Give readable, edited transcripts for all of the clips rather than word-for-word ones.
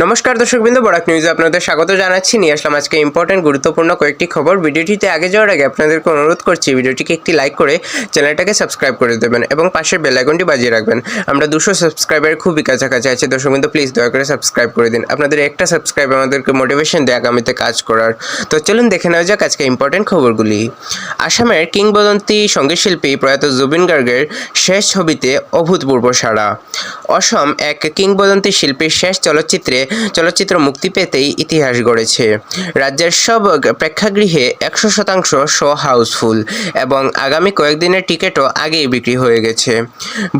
নমস্কার দর্শকবৃন্দ, বরাক নিউজে আপনাদের স্বাগত জানাচ্ছি। নিয়ে আসলাম আজকে ইম্পর্টেন্ট গুরুত্বপূর্ণ কয়েকটি খবর। ভিডিওটিতে আগে যাওয়ার আগে আপনাদেরকে অনুরোধ করছি ভিডিওটিকে একটি লাইক করে চ্যানেলটাকে সাবস্ক্রাইব করে দেবেন এবং পাশের বেল আইকনটি বাজিয়ে রাখবেন। আমরা 200 সাবস্ক্রাইবারের খুবই কাছাকাছি আছে দর্শকবৃন্দ, প্লিজ দয়া করে সাবস্ক্রাইব করে দিন। আপনাদের একটা সাবস্ক্রাইব আমাদেরকে মোটিভেশন দেয় আগামীতে কাজ করার। তো চলুন দেখে নেওয়া যাক আজকে ইম্পর্টেন্ট খবরগুলি। আসামের কিংবদন্তি সঙ্গীতশিল্পী প্রয়াত জুবিন গার্গের শেষ ছবিতে অভূতপূর্ব সাড়া। অসম এক কিংবদন্তি শিল্পীর শেষ চলচ্চিত্র মুক্তি পেতেই ইতিহাস গড়েছে। রাজ্যের সব প্রেক্ষাগৃহে 100% শো হাউসফুল এবং আগামী কয়েকদিনের টিকিটও আগেই বিক্রি হয়ে গেছে।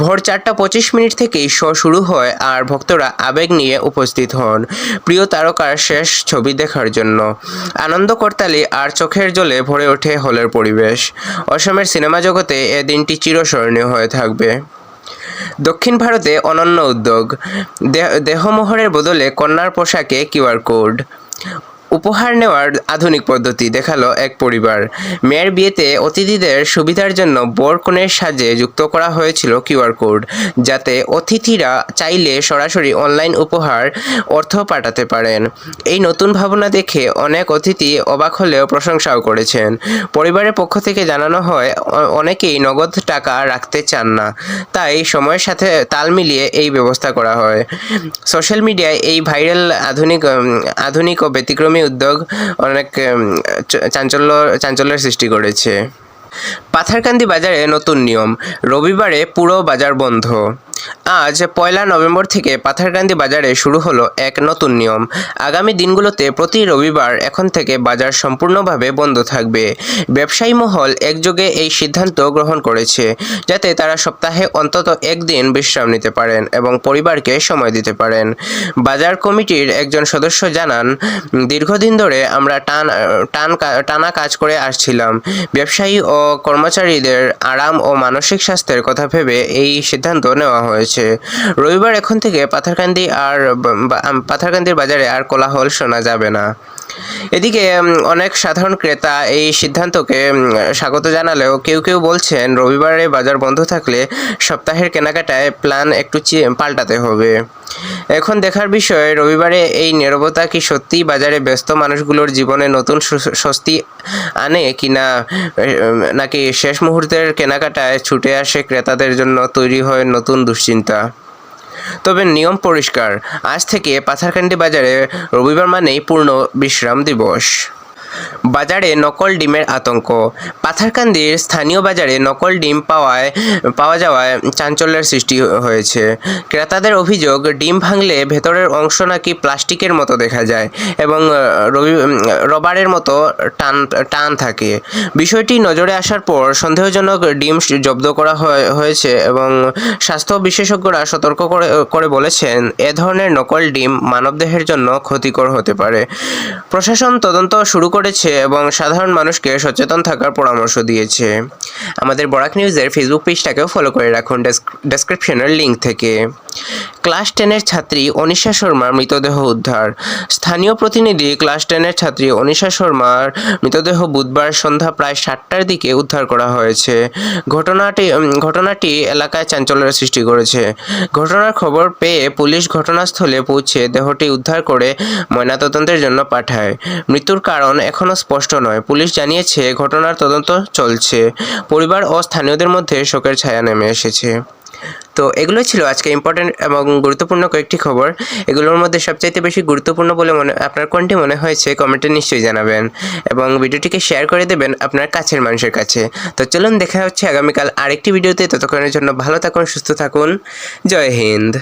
ভোর 4:25 থেকেই শো শুরু হয় আর ভক্তরা আবেগ নিয়ে উপস্থিত হন প্রিয় তারকার শেষ ছবি দেখার জন্য। আনন্দ করতালি আর চোখের জলে ভরে ওঠে হলের পরিবেশ। অসমের সিনেমা জগতে এ দিনটি চিরস্মরণীয় হয়ে থাকবে। দক্ষিণ ভারতে অনন্য উদ্যোগ, দেহমোহরের বদলে কন্যার পোশাকে কিউআর কোড। উপহার নেওয়ার আধুনিক পদ্ধতি দেখালো এক পরিবার। মেয়ের বিয়েতে অতিথিদের সুবিধার জন্য বর কনের সাজে যুক্ত করা হয়েছিল কিউআর কোড, যাতে অতিথিরা চাইলে সরাসরি অনলাইন উপহার অর্থ পাঠাতে পারেন। এই নতুন ভাবনা দেখে অনেক অতিথি অবাক হলেও প্রশংসাও করেছেন। পরিবারের পক্ষ থেকে জানানো হয় অনেকেই নগদ টাকা রাখতে চান না, তাই সময়ের সাথে তাল মিলিয়ে এই ব্যবস্থা করা হয়। সোশ্যাল মিডিয়ায় এই ভাইরাল আধুনিক ও ব্যতিক্রমী উদ্যোগ অনেক চাঞ্চল্যের সৃষ্টি করেছে। পাথারকান্দি বাজারে নতুন নিয়ম, রবিবারে পুরো বাজার বন্ধ। আজ 1 নভেম্বর থেকে পাথারকান্দি বাজারে শুরু হলো এক নতুন নিয়ম। আগামী দিনগুলোতে প্রতি রবিবার এখন থেকে বাজার সম্পূর্ণভাবে বন্ধ থাকবে। ব্যবসায়ী মহল একযোগে এই সিদ্ধান্ত গ্রহণ করেছে, যাতে তারা সপ্তাহে অন্তত একদিন বিশ্রাম নিতে পারেন এবং পরিবারকে সময় দিতে পারেন। বাজার কমিটির একজন সদস্য জানান, দীর্ঘদিন ধরে আমরা টানা কাজ করে আসছিলাম। ব্যবসায়ী ও কর্মচারীদের আরাম ও মানসিক স্বাস্থ্যের কথা ভেবে এই সিদ্ধান্ত নেওয়া হয়েছে। রবিবার এখন থেকে পাথারকান্দির বাজারে আর কোলাহল শোনা যাবে না। এদিকে অনেক সাধারণ ক্রেতা এই সিদ্ধান্তকে স্বাগত জানালেও কেউ কেউ বলছেন রবিবারে বাজার বন্ধ থাকলে সপ্তাহের কেনাকাটায় প্ল্যান একটু পাল্টাতে হবে। এখন দেখার বিষয়, রবিবারে এই নীরবতা কি সত্যিই বাজারে ব্যস্ত মানুষগুলোর জীবনে নতুন স্বস্তি আনে কিনা, নাকি শেষ মুহূর্তের কেনাকাটায় ছুটে আসে ক্রেতাদের জন্য তৈরি হয় নতুন দুশ্চিন্তা। তবে নিয়ম পরিষ্কার, আজ থেকে পাথারকান্দি বাজারে রবিবার মানেই পূর্ণ বিশ্রাম দিবস। বাজারে নকল ডিমের আতঙ্ক। পাথারকান্দির স্থানীয় বাজারে নকল ডিম পাওয়া যাওয়ায় চাঞ্চল্যের সৃষ্টি হয়েছে। ক্রেতাদের অভিযোগ, ডিম ভাঙলে ভেতরের অংশ নাকি প্লাস্টিকের মতো দেখা যায় এবং রবারের মতো টান থাকে। বিষয়টি নজরে আসার পর সন্দেহজনক ডিম জব্দ করা হয়েছে এবং স্বাস্থ্য বিশেষজ্ঞরা সতর্ক করে বলেছেন, এ ধরনের নকল ডিম মানবদেহের জন্য ক্ষতিকর হতে পারে। প্রশাসন তদন্ত শুরু করেছে এবং সাধারণ মানুষকে সচেতন থাকার পরামর্শ দিয়েছে। আমাদের বরাক নিউজের ফেসবুক পেজটাকেও ফলো করে রাখুন ডেসক্রিপশনের লিঙ্ক থেকে। ক্লাস 10-এর ছাত্রী অনিশা শর্মার মৃতদেহ উদ্ধার। স্থানীয় প্রতিনিধি, ক্লাস 10-এর ছাত্রী অনিশা শর্মার মৃতদেহ বুধবার সন্ধ্যা প্রায় 7টার দিকে উদ্ধার করা হয়েছে। ঘটনাটি এলাকায় চাঞ্চল্যের সৃষ্টি করেছে। ঘটনার খবর পেয়ে পুলিশ ঘটনাস্থলে পৌঁছে দেহটি উদ্ধার করে ময়নাতদন্তের জন্য পাঠায়। মৃত্যুর কারণ এখনও স্পষ্ট নয়। পুলিশ জানিয়েছে ঘটনার তদন্ত চলছে। পরিবার ও স্থানীয়দের মধ্যে শোকের ছায়া নেমে এসেছে। তো এগুলো ছিল আজকে ইম্পর্টেন্ট এবং গুরুত্বপূর্ণ কয়েকটি খবর। এগুলোর মধ্যে সবচাইতে বেশি গুরুত্বপূর্ণ বলে আপনার কোনটি মনে হয়েছে কমেন্টে নিশ্চয়ই জানাবেন এবং ভিডিওটিকে শেয়ার করে দেবেন আপনার কাছের মানুষের কাছে। তো চলুন দেখা হচ্ছে আগামীকাল আরেকটি ভিডিওতে। ততক্ষণের জন্য ভালো থাকুন, সুস্থ থাকুন। জয় হিন্দ।